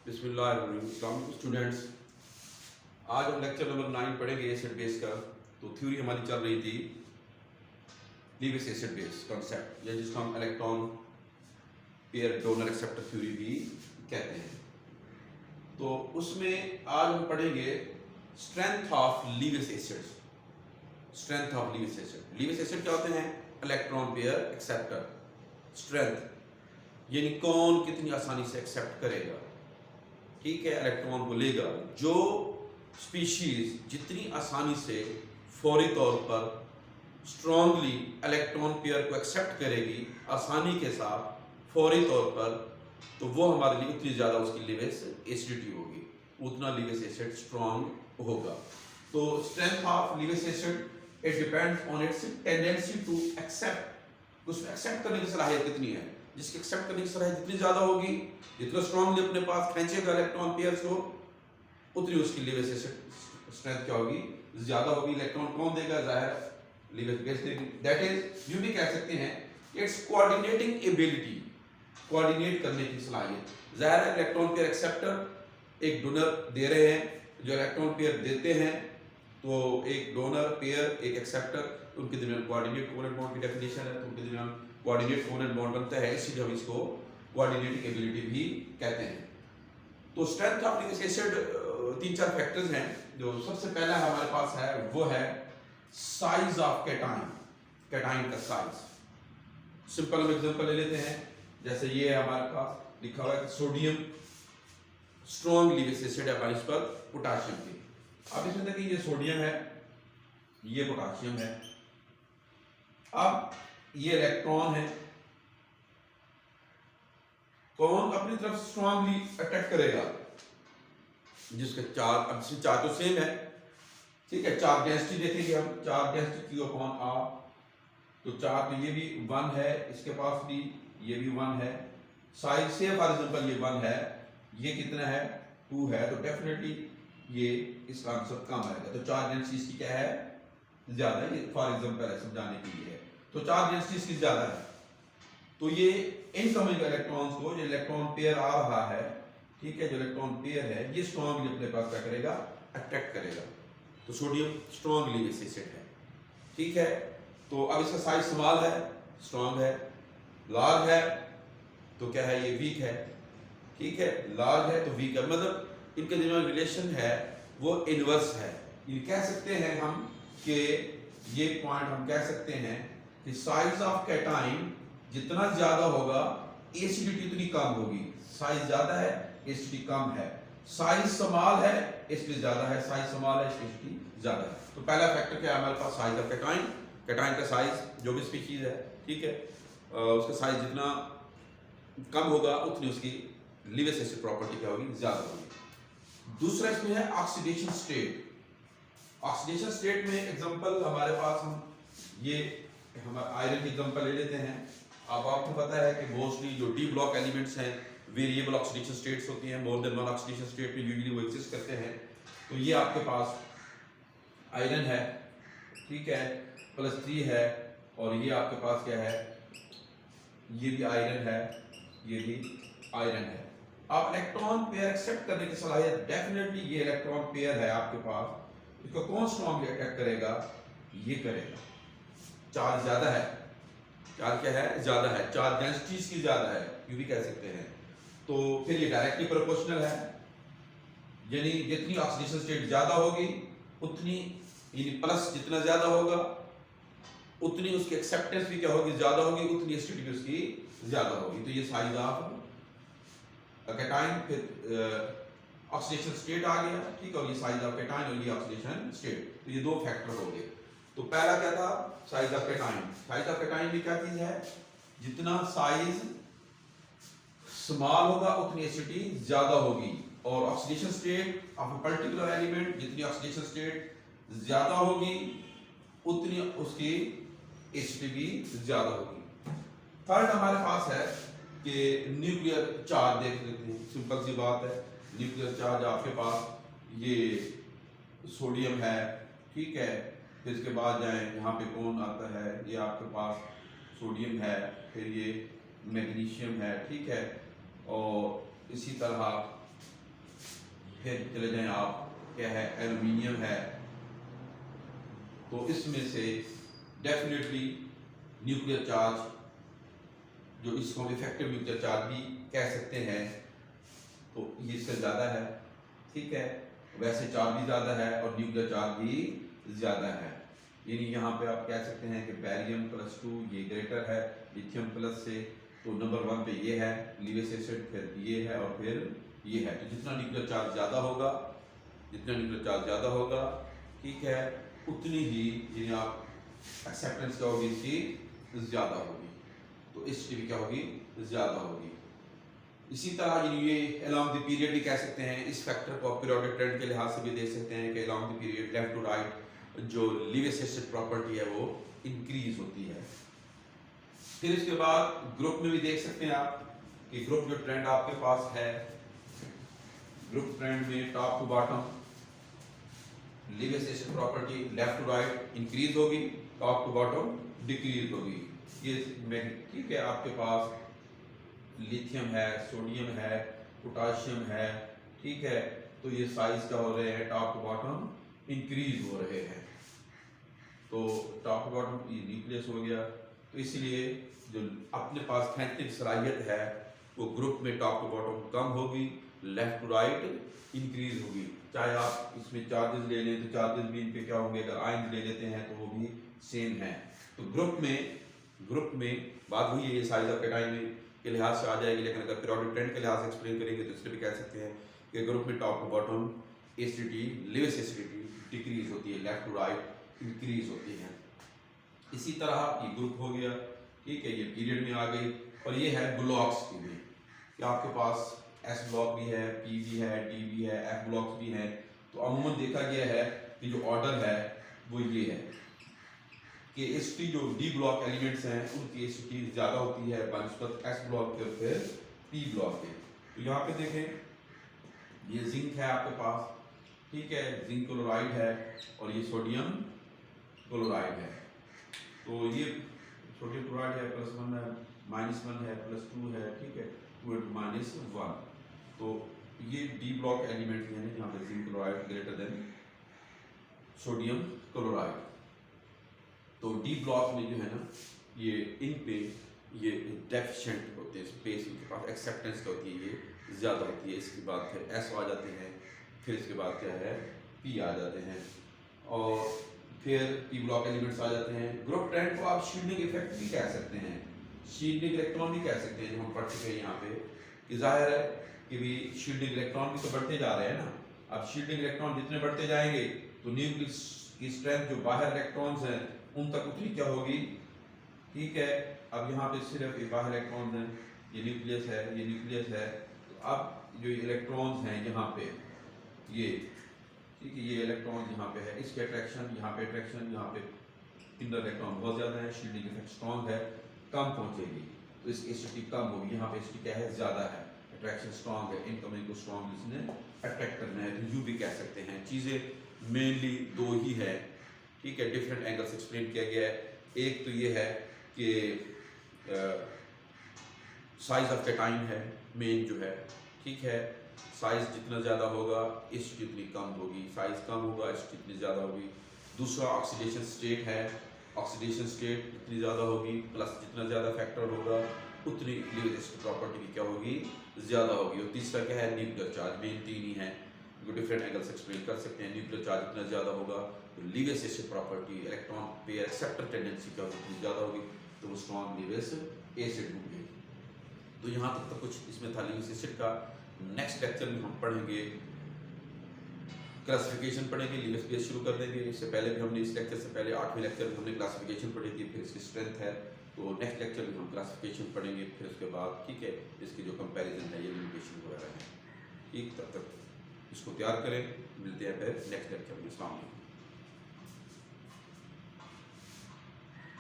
बिस्मिल्लाह students, आज हम lecture number 9 पढ़ेंगे एसिड बेस का। तो थ्योरी हमारी चल रही थी लीविस एसिड बेस कॉन्सेप्ट, या जिसको हम electron pair donor acceptor theory भी कहते हैं। तो उसमें आज हम पढ़ेंगे strength of Lewis acids. Strength of Lewis acid. Lewis acid क्या होते हैं? Electron pair acceptor. स्ट्रेंथ यानी कौन कितनी आसानी से एक्सेप्ट करेगा, ठीक है, इलेक्ट्रॉन को लेगा। जो स्पीशीज जितनी आसानी से फौरी तौर पर स्ट्रांगली इलेक्ट्रॉन पेयर को एक्सेप्ट करेगी आसानी के साथ फौरी तौर पर, तो वो हमारे लिए उतनी ज़्यादा उसकी लिविस एसिडिटी होगी, उतना लिविस एसिड स्ट्रांग होगा। तो strength of Lewis acid it depends on its tendency to accept. उसमें एक्सेप्ट करने की सलाहियत कितनी है। जिसकी एक्सेप्ट करने की सलाहियत जितनी ज़्यादा होगी, जितना स्ट्रांगली अपने पास खींचेगा इलेक्ट्रॉन पेयर्स को, उतनी उसकी लिविस एसिड स्ट्रेंथ क्या होगी, ज़्यादा होगी। इलेक्ट्रॉन कौन देगा? जाहिर लिविस बेस देगी। दैट इज, यूं भी कह सकते हैं, इट्स कोऑर्डिनेटिंग एबिलिटी, कोऑर्डिनेट करने की सलाहियत। जाहिर है इलेक्ट्रॉन पेयर एक्सेप्टर एक डोनर दे रहे हैं, जो इलेक्ट्रॉन पेयर देते हैं, तो एक डोनर पेयर एक एक्सेप्टर, उनके दरमियान कोऑर्डिनेट कोवेलेंट बॉन्ड की डेफिनेशन है, तो उनके दरमियान कोऑर्डिनेट कोवेलेंट बॉन्ड बनता है, इसीलिए हम इसको कोऑर्डिनेटिंग एबिलिटी भी कहते हैं। तो स्ट्रेंथ ऑफ लिविस एसिड तीन चार फैक्टर्स हैं। जो सबसे पहला हमारे पास है वो है साइज ऑफ कैटाइन, कैटाइन का साइज। सिंपल हम एग्जांपल ले लेते हैं, जैसे ये है हमारे पास लिखा हुआ है सोडियम स्ट्रॉन्ग लिविस एसिड है बनस्पत पोटाशियम की। अब इसमें देखिए ये सोडियम है, ये पोटाशियम है। अब ये इलेक्ट्रॉन है, कौन अपनी तरफ स्ट्रांगली अटैक करेगा? जिसके चार्ज, अब इसमें चार्ज तो सेम है, ठीक है। चार्ज डेंसिटी देखेंगे हम, charge density Q upon R, तो चार्ज तो ये भी 1 है, इसके पास भी ये भी 1 है। साइज से फॉर एग्जांपल ये 1 है, ये कितना है? 2 है, तो डेफिनेटली ये इसका आंसर कम आएगा। तो चार्ज डेंसिटी इसकी क्या है? ज्यादा है। ये फॉर एग्जांपल है, समझाने के लिए है। तो चार्ज डेंसिटी इसकी ज्यादा है, तो ये इनकमिंग इलेक्ट्रॉन्स को, जो इलेक्ट्रॉन पेयर आ रहा है, ठीक है, जो इलेक्ट्रॉन पेयर है, ये स्ट्रांगली अपने पास क्या करेगा? अट्रैक्ट करेगा। तो सोडियम स्ट्रांग लिविस एसिड है, ठीक है। तो अब इसका साइज स्मॉल है, स्ट्रांग है। लार्ज है तो क्या है? ये वीक है, ठीक है। लार्ज है तो वीक है, मतलब इनके जो रिलेशन है वो इनवर्स है। ये कह सकते हैं हम कि ये पॉइंट हम कह सकते हैं कि साइज ऑफ कैटाइन जितना ज्यादा होगा एसिडिटी उतनी कम होगी। साइज ज्यादा है, एसिडिटी कम है। साइज स्मॉल है, एसिडिटी ज्यादा है। साइज स्मॉल है, एसिडिटी ज्यादा है। तो पहला फैक्टर क्या है हमारे पास? साइज ऑफ कैटाइन। कैटाइन का साइज जो भी स्पीशीज है, ठीक है, उसका साइज जितना कम होगा उतनी उसकी लिविस एसिड प्रॉपर्टी क्या होगी? ज्यादा होगी। दूसरा इसमें है ऑक्सीडेशन स्टेट। ऑक्सीडेशन स्टेट में एग्जांपल हमारे पास, हम ये हमारे आयरन की एग्जांपल ले लेते हैं। अब आपको पता है कि मोस्टली जो डी ब्लॉक एलिमेंट्स हैं, वेरिएबल ऑक्सीडेशन स्टेट्स होती हैं, more than one oxidation state में यूजुअली वो एग्जिस्ट करते हैं। तो ये आपके पास आयरन है, ठीक है, +3 है, और ये आपके पास क्या है? ये भी आयरन है, ये भी आयरन है। अब इलेक्ट्रॉन पेयर एक्सेप्ट करने की सलाहियत, डेफिनेटली ये इलेक्ट्रॉन पेयर है आपके पास, इसको कौन स्ट्रांगली अटैक करेगा? ये करेगा। चार्ज ज्यादा है, चार्ज क्या है? ज्यादा है। चार्ज डेंसिटी इसकी ज्यादा है, ये भी कह सकते हैं। तो फिर ये डायरेक्टली प्रोपोर्शनल है, यानी जितनी ऑक्सीडेशन स्टेट ज्यादा होगी उतनी, यानी प्लस जितना ज्यादा होगा उतनी उसकी एक्सेप्टेंस भी क्या होगी? ज्यादा होगी, उतनी एसिडिटी उसकी ज्यादा होगी। तो ये साइज ऑफ कैटाइन, फिर ऑक्सीडेशन स्टेट आ गया, ठीक है, और ये साइज ऑफ कैटाइन और ये ऑक्सीडेशन स्टेट। तो ये दो फैक्टर हो गए। तो पहला क्या था? Size of cation. Size of cation भी क्या चीज है? जितना साइज स्मॉल होगा उतनी एसिडिटी ज्यादा होगी। और oxidation state of a particular element, जितनी ऑक्सीडेशन स्टेट ज्यादा होगी उतनी उसकी एसिडिटी भी ज्यादा होगी। थर्ड हमारे पास है कि न्यूक्लियर चार्ज देख लेते हैं। सिंपल सी बात है, न्यूक्लियर चार्ज आपके पास ये सोडियम है, ठीक है, फिर इसके बाद जाए यहाँ पे कौन आता है? ये आपके पास सोडियम है, फिर ये मैग्नीशियम है, ठीक है, और इसी तरह फिर चले जाएं आप, क्या है, एल्युमिनियम है। तो इसमें से डेफिनेटली न्यूक्लियर चार्ज, जो इसको हम इफेक्टिव न्यूक्लियर चार्ज भी कह सकते हैं, तो ये इससे ज़्यादा है, ठीक है। वैसे चार्ज भी ज़्यादा है और न्यूक्लियर चार्ज भी ज़्यादा है, यानी यहाँ पे आप कह सकते हैं कि बैरियम +2 ये ग्रेटर है लिथियम प्लस से। तो नंबर 1 पे ये है लीविस एसिड, फिर ये है और फिर ये है। तो जितना न्यूक्लियर चार्ज ज़्यादा होगा, जितना न्यूक्लियर चार्ज ज़्यादा होगा, ठीक है, उतनी ही यानी आप एक्सेप्टेंस क्या होगी इसकी ज़्यादा होगी, तो इसकी भी क्या होगी ज़्यादा होगी। इसी तरह ये अलोंग द पीरियड भी कह सकते हैं, इस फैक्टर को पीरियोडिक ट्रेंड के लिहाज से भी देख सकते हैं कि along the period left to right जो लीविस एसिड प्रॉपर्टी है वो इंक्रीज होती है। फिर इसके बाद ग्रुप में भी देख सकते हैं आप कि ग्रुप जो ट्रेंड आपके पास है, ग्रुप ट्रेंड में top to bottom Lewis acid property left to right increase होगी, टॉप टू बॉटम डिक्रीज होगी। ये ठीक है, आपके पास लिथियम है, सोडियम है, पोटाशियम है, ठीक है, तो ये साइज क्या हो रहे हैं, टॉप टू बॉटम इंक्रीज हो रहे हैं। तो टॉप टू बॉटम ये न्यूक्लियस हो गया, तो इसलिए जो अपने पास थैंक्टिक सलाहियत है वो ग्रुप में टॉप टू बॉटम कम होगी, लेफ्ट टू राइट इंक्रीज होगी। चाहे आप इसमें चार्जेस ले लें तो चार्जेस भी इनके क्या होंगे, अगर आयन ले लेते हैं तो वो भी सेम है। तो ग्रुप में बात हुई है, ये साइज ऑफ कैटायन के लिहाज से आ जाएगी, लेकिन अगर पीरियोडिक ट्रेंड के लिहाज से एक्सप्लेन करेंगे तो इसलिए भी कह सकते हैं कि ग्रुप में top to bottom acidity, Lewis acidity decrease होती है, लेफ्ट टू राइट इंक्रीज होती है। इसी तरह ये ग्रुप हो गया, ठीक है, ये पीरियड में आ गई। और ये है ब्लॉक्स की भी, कि आपके पास एस ब्लॉक भी है, पी भी है, डी भी है, एफ ब्लॉक्स भी हैं। तो अमूमन देखा गया है कि जो ऑर्डर है वो ये है कि एसिटी जो डी ब्लॉक एलिमेंट्स हैं उनकी एसिटी ज़्यादा होती है बनस्पत एस ब्लॉक के और फिर पी ब्लॉक के। तो यहाँ पे देखें ये जिंक है आपके पास, ठीक है, जिंक क्लोराइड है और ये सोडियम क्लोराइड है। तो ये सोडियम क्लोराइड है +1 है, -1 है, +2 है, ठीक है, 2 -1। तो ये डी ब्लॉक एलिमेंट हैं जहाँ पे zinc chloride greater than sodium chloride. तो डी ब्लॉक में जो है ना ये इन पे ये डेफिशिएंट होते हैं, स्पेस इनके पास एक्सेप्टेंस क्या होती है ये ज़्यादा होती है। इसके बाद फिर एस आ जाते हैं, फिर इसके बाद क्या है पी आ जाते हैं और फिर पी ब्लॉक एलिमेंट्स आ जाते हैं। ग्रुप ट्रेंड को आप शील्डिंग इफेक्ट भी कह सकते हैं, शील्डिंग इलेक्ट्रॉन भी कह सकते हैं, जो हम पढ़ चुके हैं यहाँ पे कि जाहिर है कि भी शील्डिंग इलेक्ट्रॉन भी तो बढ़ते जा रहे हैं ना। अब शील्डिंग इलेक्ट्रॉन जितने बढ़ते जाएंगे तो न्यूक्लियस की स्ट्रेंथ जो बाहर इलेक्ट्रॉन्स हैं उन तक उतनी क्या होगी, ठीक है। अब यहाँ पे सिर्फ ये बाहर इलेक्ट्रॉन्स हैं, ये न्यूक्लियस है, ये न्यूक्लियस है। तो अब जो इलेक्ट्रॉन्स हैं यहाँ पे ये, ठीक है, ये इलेक्ट्रॉन यहाँ पे है, इसके अट्रैक्शन यहाँ पे, अट्रैक्शन यहाँ पे, इनर इलेक्ट्रॉन बहुत ज़्यादा है, शील्डिंग इफेक्ट स्ट्रॉन्ग है, कम पहुँचेगी तो इसकी एसिडिटी कम होगी। यहाँ पे एसिडिटी क्या है ज़्यादा है, अट्रैक्शन स्ट्रॉन्ग है, इनकमिंग को स्ट्रॉन्ग इसने अट्रैक्ट करना है। तो यूँ भी कह सकते हैं। चीज़ें मेनली दो ही है, ठीक है, डिफरेंट एंगल्स एक्सप्लेन किया गया है। एक तो ये है कि साइज ऑफ कैटाइन है मेन जो है, ठीक है, साइज जितना ज़्यादा होगा एसिडिटी उतनी कम होगी, साइज कम होगा एसिडिटी उतनी ज़्यादा होगी। दूसरा ऑक्सीडेशन स्टेट है, ऑक्सीडेशन स्टेट जितनी ज़्यादा होगी प्लस जितना ज़्यादा फैक्टर होगा उतनी लीविस एसिड प्रॉपर्टी की क्या होगी ज़्यादा होगी। और तीसरा क्या है न्यूक्लियर चार्ज। मेन तीन ही है जो डिफरेंट एंगल्स एक्सप्लेन कर सकते हैं। न्यूक्लियर चार्ज जितना ज़्यादा होगा तो Lewis acid property electron pair acceptor tendency क्या होगी उतनी ज़्यादा होगी, तो वो स्ट्रॉन्ग लीविस एसिड होंगे। तो यहाँ तक तो कुछ इसमें था लीविस एसिड का। नेक्स्ट लेक्चर में हम पढ़ेंगे क्लासिफिकेशन पढ़ेंगे, लीविस बेस शुरू कर देंगे। इससे पहले भी हमने इस लेक्चर से पहले 8वें लेक्चर में हमने क्लासिफिकेशन पढ़ी थी, फिर इसकी स्ट्रेंथ है। तो नेक्स्ट लेक्चर में हम क्लासिफिकेशन पढ़ेंगे, फिर उसके बाद ठीक है इसकी जो कंपैरिजन है ये लिमिटेशन वगैरह है, ठीक। तब तक इसको तैयार करें, मिलते हैं फिर नेक्स्ट लेक्चर में। अस्सलाम वालेकुम।